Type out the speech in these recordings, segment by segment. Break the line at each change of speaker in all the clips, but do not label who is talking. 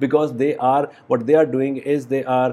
because they are, what they are doing is they are,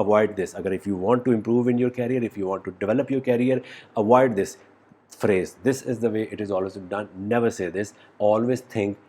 avoid this. Agar if you want to improve in your career, if you want to develop your career, avoid this phrase. This is the way it is always done. Never say this. Always think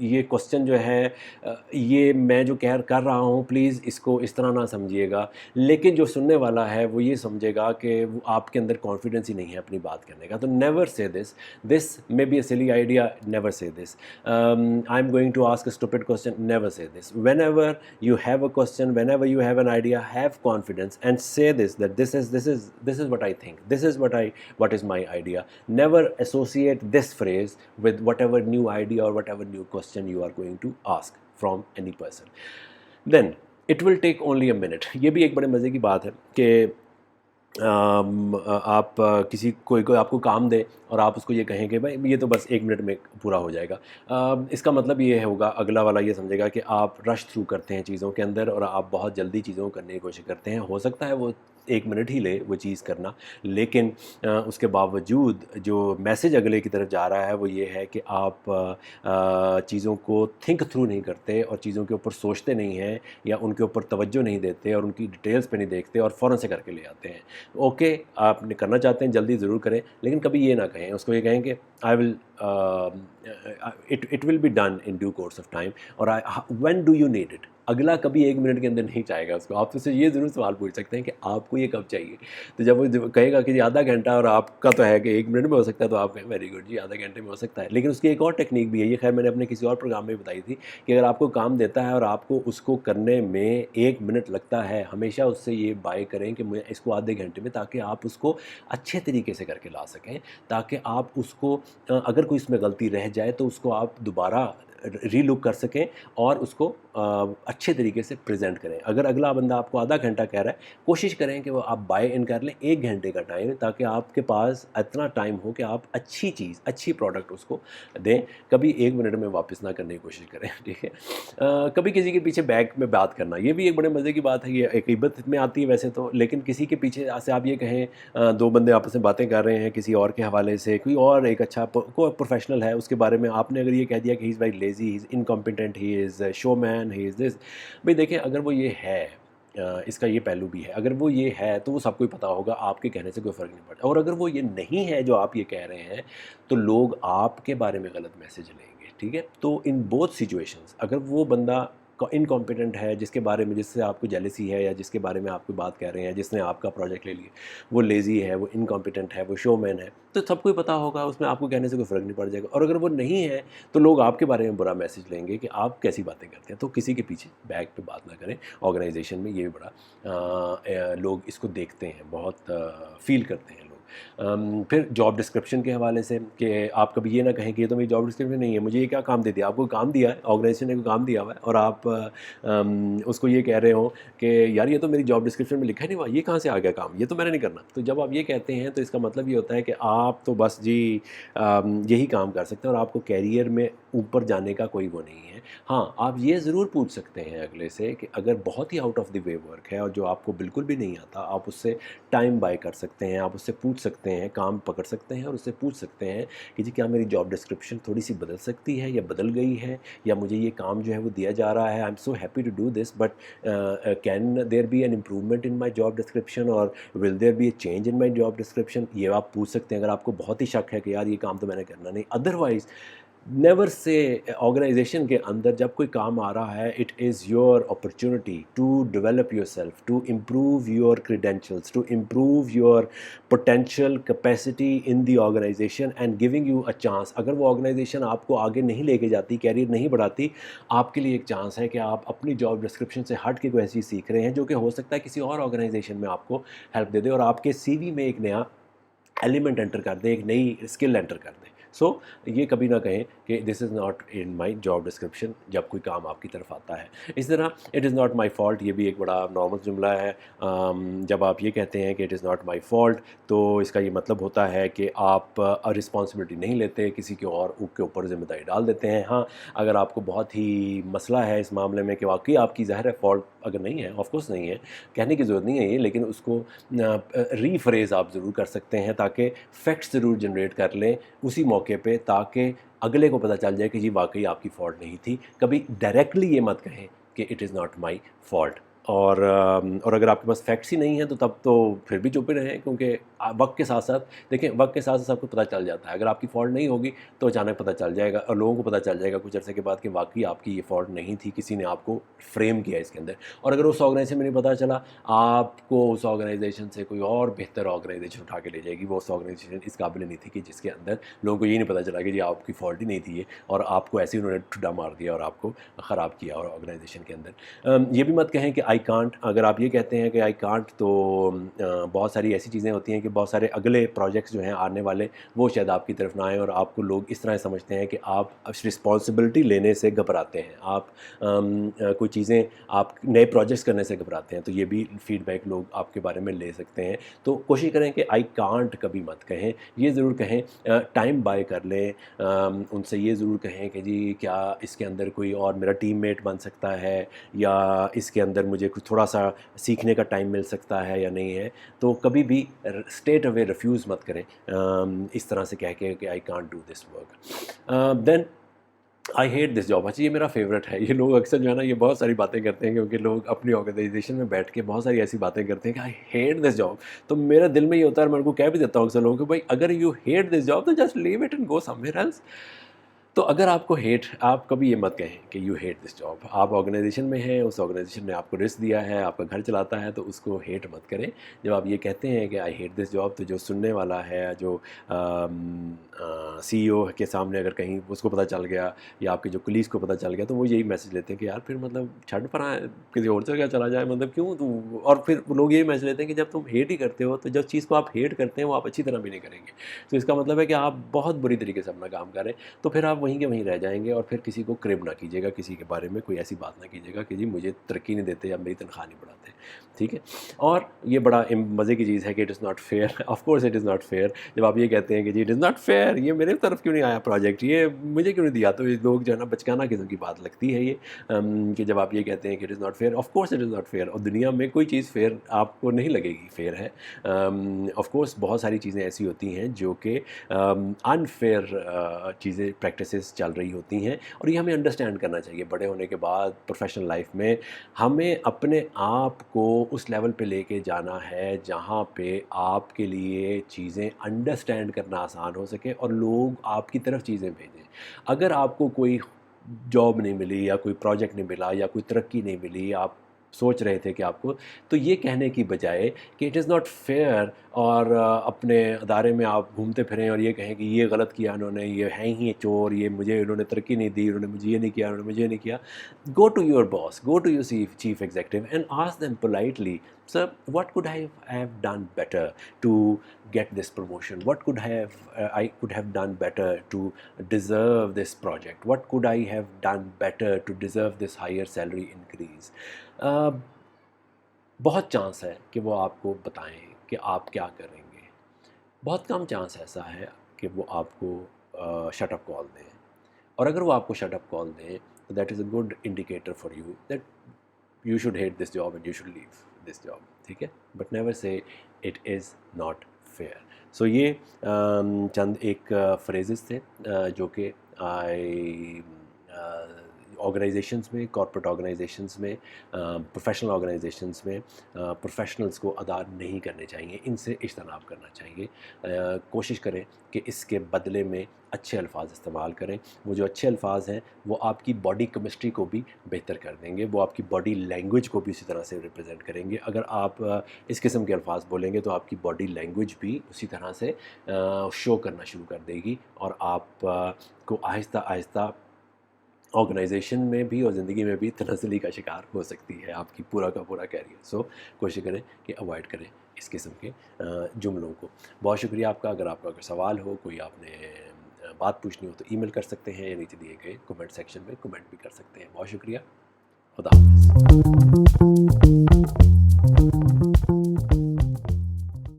یہ question جو ہے یہ میں جو کر رہا ہوں please اس کو اس طرح نہ سمجھیے گا. لیکن جو سننے والا ہے وہ یہ سمجھے گا کہ وہ آپ کے اندر کانفیڈنس ہی نہیں ہے اپنی بات کرنے کا. تو نیور سے دس may be a silly idea, never say this. I'm going to ask a stupid question, never say this. Whenever you have a question, whenever you have an idea, have confidence and say this, that this is what I think, this is what is my idea. Never associate this phrase with whatever new idea or whatever new question you are going to ask from any person. Then it will take only a minute. یہ بھی ایک بڑے مزے کی بات ہے کہ آپ کسی کوئی آپ کو کام دے اور آپ اس کو یہ کہیں کہ بھائی یہ تو بس 1 منٹ میں پورا ہو جائے گا. اس کا مطلب یہ ہوگا اگلا والا یہ سمجھے گا کہ آپ رش تھرو کرتے ہیں چیزوں کے اندر اور آپ بہت جلدی چیزوں کو کرنے کی کوشش کرتے ہیں. ہو سکتا ہے وہ 1 منٹ ہی لے وہ چیز کرنا, لیکن اس کے باوجود جو میسج اگلے کی طرف جا رہا ہے وہ یہ ہے کہ آپ چیزوں کو تھنک تھرو نہیں کرتے اور چیزوں کے اوپر سوچتے نہیں ہیں یا ان کے اوپر توجہ نہیں دیتے اور ان کی ڈیٹیلز پہ نہیں دیکھتے اور فوراً سے کر کے لے آتے ہیں. اوکے, آپ نے کرنا چاہتے ہیں جلدی ضرور کریں, لیکن کبھی یہ نہ کہیں, اس کو یہ کہیں کہ it will be done in due course of time, اور when do you need it. اگلا کبھی 1 منٹ کے اندر نہیں چاہے گا اس کو. آپ اس سے یہ ضرور سوال پوچھ سکتے ہیں کہ آپ کو یہ کب چاہیے. تو جب وہ کہے گا کہ جی آدھا گھنٹہ اور آپ کا تو ہے کہ 1 منٹ میں ہو سکتا ہے, تو آپ کہیں ویری گڈ جی آدھا گھنٹے میں ہو سکتا ہے. لیکن اس کی ایک اور ٹیکنیک بھی ہے, یہ خیر میں نے اپنے کسی اور پروگرام میں بتائی تھی, کہ اگر آپ کو کام دیتا ہے اور آپ کو اس کو کرنے میں 1 منٹ لگتا ہے, ہمیشہ اس سے یہ بائی کریں کہ میں اس کو آدھے گھنٹے میں, تاکہ آپ اس کو اچھے طریقے سے کر کے لا سکیں, تاکہ آپ اس کو اگر کوئی اس میں غلطی رہ جائے تو اس کو آپ دوبارہ ری لک کر سکیں اور اس کو اچھے طریقے سے پریزنٹ کریں. اگر اگلا بندہ آپ کو آدھا گھنٹہ کہہ رہا ہے, کوشش کریں کہ وہ آپ بائی ان کر لیں 1 گھنٹے کا ٹائم, تاکہ آپ کے پاس اتنا ٹائم ہو کہ آپ اچھی چیز اچھی پروڈکٹ اس کو دیں. کبھی 1 منٹ میں واپس نہ کرنے کی کوشش کریں, ٹھیک ہے. کبھی کسی کے پیچھے بیک میں بات کرنا, یہ بھی ایک بڑے مزے کی بات ہے. یہ ایک غیبت میں آتی ہے ویسے تو, لیکن کسی کے پیچھے سے آپ یہ کہیں 2 بندے آپس میں باتیں کر رہے ہیں کسی اور کے حوالے سے, کوئی اور ایک اچھا کوئی پروفیشنل ہے, اس کے بارے میں آپ نے اگر یہ کہہ دیا کہ he is very lazy, he is incompetent, he is show man, he is this. بھئی دیکھیں, اگر وہ یہ ہے, اس کا یہ پہلو بھی ہے, اگر وہ یہ ہے تو وہ سب کو ہی پتہ ہوگا, آپ کے کہنے سے کوئی فرق نہیں پڑتا. اور اگر وہ یہ نہیں ہے جو آپ یہ کہہ رہے ہیں, تو لوگ آپ کے بارے میں غلط میسج لیں گے, ٹھیک ہے. تو ان بوتھ سچویشنز, اگر وہ بندہ انکمپیٹنٹ ہے جس کے بارے میں, جس سے آپ کو جیلسی ہے, یا جس کے بارے میں آپ کو بات کہہ رہے ہیں, جس نے آپ کا پروجیکٹ لے لیا, وہ لیزی ہے, وہ انکمپیٹنٹ ہے, وہ شو مین ہے, تو سب کو ہی پتہ ہوگا, اس میں آپ کو کہنے سے کوئی فرق نہیں پڑ جائے گا. اور اگر وہ نہیں ہے تو لوگ آپ کے بارے میں برا میسج لیں گے کہ آپ کیسی باتیں کرتے ہیں. تو کسی کے پیچھے بیک پہ بات نہ کریں. آرگنائزیشن میں یہ بھی بڑا لوگ اس کو دیکھتے ہیں, بہت فیل کرتے ہیں لوگ. پھر جاب ڈسکرپشن کے حوالے سے, کہ آپ کبھی یہ نہ کہیں کہ یہ تو میری جاب ڈسکرپشن نہیں ہے, مجھے یہ کیا کام دے دیا. آپ کو کام دیا ہے, آرگنائزیشن نے کوئی کام دیا ہوا ہے, اور آپ اس کو یہ کہہ رہے ہوں کہ یار یہ تو میری جاب ڈسکرپشن میں لکھا ہی نہیں ہوا, یہ کہاں سے آ گیا کام, یہ تو میں نے نہیں کرنا. تو جب آپ یہ کہتے ہیں تو اس کا مطلب یہ ہوتا ہے کہ آپ تو بس جی یہی کام کر سکتے ہیں, اور آپ کو کیریئر میں اوپر جانے کا کوئی وہ نہیں ہے. ہاں, آپ یہ ضرور پوچھ سکتے ہیں اگلے سے کہ اگر بہت ہی out of the way work ہے اور جو آپ کو بالکل بھی نہیں آتا, آپ اس سے ٹائم بائی کر سکتے ہیں, آپ اس سے پوچھ سکتے ہیں, کام پکڑ سکتے ہیں اور اس سے پوچھ سکتے ہیں کہ جی کیا میری جاب ڈسکرپشن تھوڑی سی بدل سکتی ہے, یا بدل گئی ہے, یا مجھے یہ کام جو ہے وہ دیا جا رہا ہے, I am so happy to do this, but can there be an improvement in my job description, اور will there be a change in my job description. یہ آپ پوچھ سکتے ہیں اگر آپ کو بہت ہی شک ہے کہ یار یہ کام تو میں نے کرنا نہیں. ادروائز نیور سے آرگنائزیشن کے اندر جب کوئی کام آ رہا ہے, it is your opportunity to develop yourself, to improve your credentials, to improve your potential capacity in the organization and giving you a chance. اگر وہ آرگنائزیشن آپ کو آگے نہیں لے کے جاتی, کیریئر نہیں بڑھاتی, آپ کے لیے ایک چانس ہے کہ آپ اپنی جاب ڈسکرپشن سے ہٹ کے کوئی ایسی سیکھ رہے ہیں جو کہ ہو سکتا ہے کسی اور آرگنائزیشن میں آپ کو ہیلپ دے دے, اور آپ کے سی وی میں ایک نیا ایلیمنٹ انٹر کر دیں, ایک نئی اسکل انٹر کر دیں. سو یہ کبھی نہ کہیں کہ this is not in my job description جب کوئی کام آپ کی طرف آتا ہے. اس طرح it is not my fault, یہ بھی ایک بڑا نارمل جملہ ہے. جب آپ یہ کہتے ہیں کہ it is not my fault, تو اس کا یہ مطلب ہوتا ہے کہ آپ رسپانسبلٹی نہیں لیتے, کسی کے اور کے اوپر ذمہ داری ڈال دیتے ہیں. ہاں, اگر آپ کو بہت ہی مسئلہ ہے اس معاملے میں کہ واقعی آپ کی ظاہر ہے فالٹ اگر نہیں ہے, آف کورس نہیں ہے, کہنے کی ضرورت نہیں ہے یہ, لیکن اس کو ری فریز آپ ضرور کر سکتے ہیں, تاکہ فیکٹس ضرور جنریٹ کر لیں اسی موقع پہ, تاکہ اگلے کو پتہ چل جائے کہ جی واقعی آپ کی فالٹ نہیں تھی. کبھی ڈائریکٹلی یہ مت کہیں کہ it is not my fault. اور اگر آپ کے پاس فیکٹس ہی نہیں ہیں تو تب تو پھر بھی چپ ہی رہیں، کیونکہ وقت کے ساتھ ساتھ دیکھیں، وقت کے ساتھ ساتھ سب کو پتہ چل جاتا ہے. اگر آپ کی فالٹ نہیں ہوگی تو اچانک پتہ چل جائے گا، اور لوگوں کو پتہ چل جائے گا کچھ عرصے کے بعد کہ واقعی آپ کی یہ فالٹ نہیں تھی، کسی نے آپ کو فریم کیا اس کے اندر. اور اگر اس آرگنائزیشن میں نہیں پتہ چلا، آپ کو اس آرگنائزیشن سے کوئی اور بہتر آرگنائزیشن اٹھا کے لے جائے گی. وہ اس آرگنائزیشن اس قابل نہیں تھی کہ جس کے اندر لوگوں کو یہ نہیں پتہ چلا کہ جی آپ کی فالٹ ہی نہیں تھی یہ، اور آپ کو ایسے ہی انہوں نے ٹھڈا مار دیا اور آپ کو خراب کیا اور آرگنائزیشن کے اندر. یہ بھی مت کہیں کہ آئی کانٹ. اگر آپ یہ کہتے ہیں کہ آئی کانٹ تو بہت ساری ایسی چیزیں ہوتی ہیں کہ بہت سارے اگلے پروجیکٹس جو ہیں آنے والے وہ شاید آپ کی طرف نہ آئیں، اور آپ کو لوگ اس طرح سمجھتے ہیں کہ آپ رسپانسبلٹی لینے سے گھبراتے ہیں، آپ کوئی چیزیں، آپ نئے پروجیکٹس کرنے سے گھبراتے ہیں. تو یہ بھی فیڈ بیک لوگ آپ کے بارے میں لے سکتے ہیں. تو کوشش کریں کہ آئی کانٹ کبھی مت کہیں. یہ ضرور کہیں، ٹائم بائی کر لیں، ان سے یہ ضرور کہیں کہ جی کیا اس کے اندر کوئی اور میرا ٹیم میٹ بن سکتا ہے، یا اس کے اندر مجھے کچھ تھوڑا سا سیکھنے کا ٹائم مل سکتا ہے یا نہیں ہے. تو کبھی بھی اسٹیٹ اوے ریفیوز مت کریں اس طرح سے کہہ کے کہ I can't do this work. Then I hate this job. اچھا، یہ میرا فیوریٹ ہے. یہ لوگ اکثر جو ہے نا یہ بہت ساری باتیں کرتے ہیں، کیونکہ لوگ اپنی آرگنائزیشن میں بیٹھ کے بہت ساری ایسی باتیں کرتے ہیں کہ آئی ہیٹ دس جاب. تو میرے دل میں یہ ہوتا ہے، اور میں ان کو کہہ بھی دیتا ہوں اکثر لوگوں کو، بھائی اگر یو ہیٹ دس جاب تو just leave it and go somewhere else. تو اگر آپ کو آپ کبھی یہ مت کہیں کہ یو ہیٹ دس جاب. آپ آرگنائزیشن میں ہیں، اس آرگنائزیشن نے آپ کو رسک دیا ہے، آپ کا گھر چلاتا ہے، تو اس کو ہیٹ مت کریں. جب آپ یہ کہتے ہیں کہ آئی ہیٹ دس جاب، تو جو سننے والا ہے، جو سی ای او کے سامنے اگر کہیں اس کو پتہ چل گیا، یا آپ کے جو کلیگس کو پتہ چل گیا، تو وہ یہی میسج لیتے ہیں کہ یار پھر مطلب چھڈ پر آئے، کسی اور جگہ چلا جائے، مطلب کیوں تو. اور پھر لوگ یہی میسج لیتے ہیں کہ جب تم ہیٹ ہی کرتے ہو تو جس چیز کو آپ ہیٹ کرتے ہیں وہ آپ اچھی طرح بھی نہیں کریں گے. تو اس کا مطلب ہے کہ آپ بہت بری طریقے سے اپنا کام کریں، تو پھر آپ وہیں کے وہیں رہ جائیں گے. اور پھر کسی کو کرب نہ کیجیے گا، کسی کے بارے میں کوئی ایسی بات نہ کیجیے گا کہ جی مجھے ترقی نہیں دیتے یا میری تنخواہ نہیں بڑھاتے. ٹھیک ہے. اور یہ بڑا مزے کی چیز ہے کہ it is not fair. Of course it is not fair. جب آپ یہ کہتے ہیں کہ جی اٹ از ناٹ فیئر، یہ میرے طرف کیوں نہیں آیا پروجیکٹ، یہ مجھے کیوں نہیں دیا، تو یہ لوگ جو ہے نا بچکانہ قسم کی بات لگتی ہے یہ، کہ جب آپ یہ کہتے ہیں کہ it is not fair. Of course it is not fair. اور دنیا میں کوئی چیز فیئر آپ کو نہیں لگے گی فیئر ہے. آف کورس بہت ساری چیزیں ایسی ہوتی ہیں جو کہ انفیئر چیزیں، پریکٹسز چل رہی ہوتی ہیں، اور یہ ہمیں انڈرسٹینڈ کرنا چاہیے. بڑے ہونے کے بعد پروفیشنل لائف میں ہمیں اپنے آپ کو اس لیول پہ لے کے جانا ہے جہاں پہ آپ کے لیے چیزیں انڈرسٹینڈ کرنا آسان ہو سکے اور لوگ آپ کی طرف چیزیں بھیجیں. اگر آپ کو کوئی جاب نہیں ملی، یا کوئی پروجیکٹ نہیں ملا، یا کوئی ترقی نہیں ملی، آپ سوچ رہے تھے کہ آپ کو، تو یہ کہنے کی بجائے کہ اٹ از ناٹ فیئر، اور اپنے ادارے میں آپ گھومتے پھریں اور یہ کہیں کہ یہ غلط کیا انہوں نے، یہ ہیں ہی چور، یہ مجھے انہوں نے ترقی نہیں دی، انہوں نے مجھے یہ نہیں کیا، انہوں نے مجھے یہ نہیں کیا. Go to your boss, go to your chief executive and ask them politely, sir, what could I have done better to get this promotion? What could I could have done better to deserve this project? What could I have done better to deserve this higher salary increase? بہت chance ہے کہ وہ آپ کو بتائیں کہ آپ کیا کریں گے. بہت کم چانس ایسا ہے کہ وہ آپ کو شٹ اپ کال دیں. اور اگر وہ آپ کو شٹ اپ کال دیں تو that is a good indicator for you that you should hate this job and you should leave this job. ٹھیک ہے. But never say it is not fair. So یہ چند ایک فریزز تھے جو کہ آرگنائزیشنس میں، کارپوریٹ آرگنائزیشنس میں، پروفیشنل آرگنائزیشنس میں پروفیشنلز کو ادا نہیں کرنے چاہیے. ان سے اجتناب کرنا چاہیے. کوشش کریں کہ اس کے بدلے میں اچھے الفاظ استعمال کریں. وہ جو اچھے الفاظ ہیں وہ آپ کی باڈی کیمسٹری کو بھی بہتر کر دیں گے، وہ آپ کی باڈی لینگویج کو بھی اسی طرح سے ریپرزینٹ کریں گے. اگر آپ اس قسم کے الفاظ بولیں گے تو آپ کی باڈی لینگویج بھی اسی طرح سے شو کرنا شروع کر دے گی، اور آپ کو آہستہ آہستہ آرگنائزیشن میں بھی اور زندگی میں بھی تنزلی کا شکار ہو سکتی ہے آپ کی پورا کا پورا کیریئر. سو کوشش کریں کہ اوائڈ کریں اس قسم کے جملوں کو. بہت شکریہ آپ کا. اگر آپ کا اگر سوال ہو، کوئی آپ نے بات پوچھنی ہو تو ای میل کر سکتے ہیں، یا نیچے دیے گئے کمنٹ سیکشن میں کمنٹ بھی کر سکتے ہیں. بہت شکریہ. خدا حافظ.